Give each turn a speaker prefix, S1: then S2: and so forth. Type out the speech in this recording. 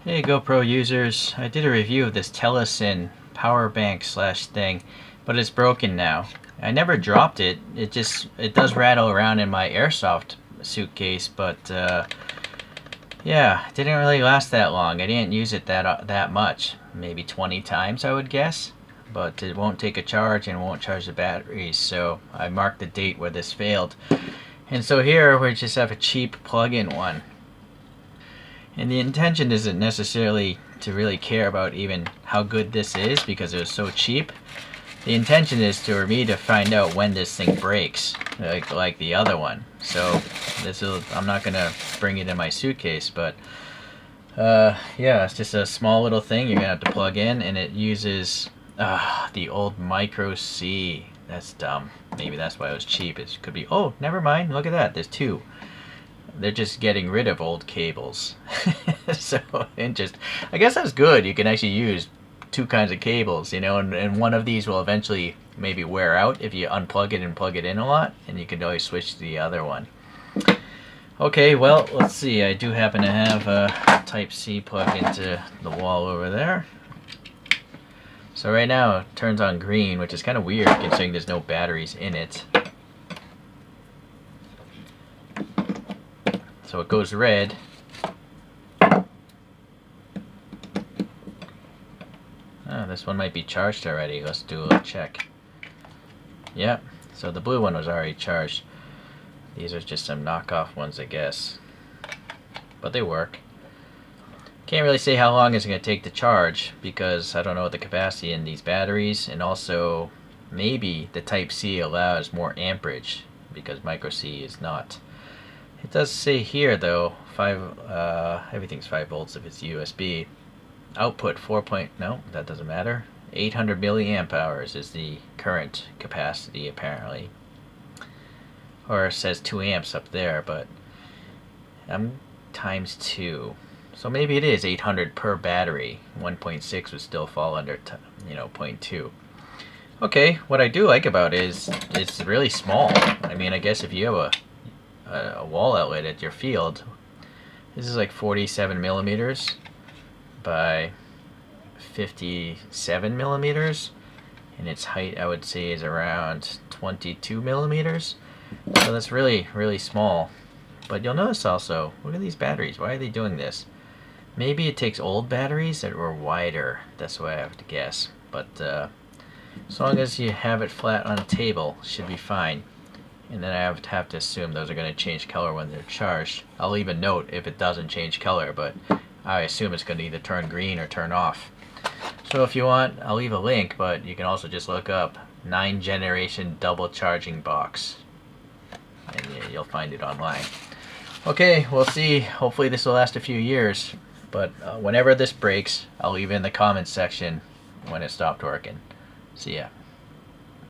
S1: Hey GoPro users, I did a review of this Telesin power bank slash thing, but it's broken now. I never dropped it. It does rattle around in my airsoft suitcase, but yeah, it didn't really last that long. I didn't use it that much, maybe 20 times I would guess, but it won't take a charge and won't charge the batteries. So I marked the date where this failed, and so here we just have a cheap plug-in one. And the intention isn't necessarily to really care about even how good this is because it was so cheap. The intention is for me to find out when this thing breaks, like the other one. So I'm not gonna bring it in my suitcase, but yeah, it's just a small little thing you're gonna have to plug in, and it uses the old micro C. That's dumb. Maybe that's why it was cheap. It could be. Oh, never mind. Look at that. There's two. They're just getting rid of old cables. So, and just, I guess that's good. You can actually use two kinds of cables, and one of these will eventually maybe wear out if you unplug it and plug it in a lot, and you can always switch to the other one. Okay, well, let's see. I do happen to have a Type-C plug into the wall over there. So right now it turns on green, which is kind of weird considering there's no batteries in it. So it goes red. Oh, this one might be charged already. Let's do a check. Yep, so the blue one was already charged. These are just some knockoff ones, I guess. But they work. Can't really say how long it's going to take to charge because I don't know the capacity in these batteries, and also maybe the Type-C allows more amperage because micro C is not. It does say here though, everything's 5 volts if it's USB. Output 4. No, that doesn't matter. 800 milliamp hours is the current capacity apparently. Or it says 2 amps up there, but I'm times 2. So maybe it is 800 per battery. 1.6 would still fall under 0.2. Okay, what I do like about it is it's really small. I mean, I guess if you have a wall outlet at your field, this is like 47 millimeters by 57 millimeters, and its height I would say is around 22 millimeters. So that's really, really small. But you'll notice also, look at these batteries. Why are they doing this? Maybe it takes old batteries that were wider. That's what I have to guess. But as long as you have it flat on a table, it should be fine. And then I have to assume those are going to change color when they're charged. I'll leave a note if it doesn't change color, but I assume it's going to either turn green or turn off. So if you want, I'll leave a link, but you can also just look up 9 generation double charging box, and you'll find it online. Okay, we'll see. Hopefully this will last a few years, but whenever this breaks, I'll leave it in the comments section when it stopped working. See ya.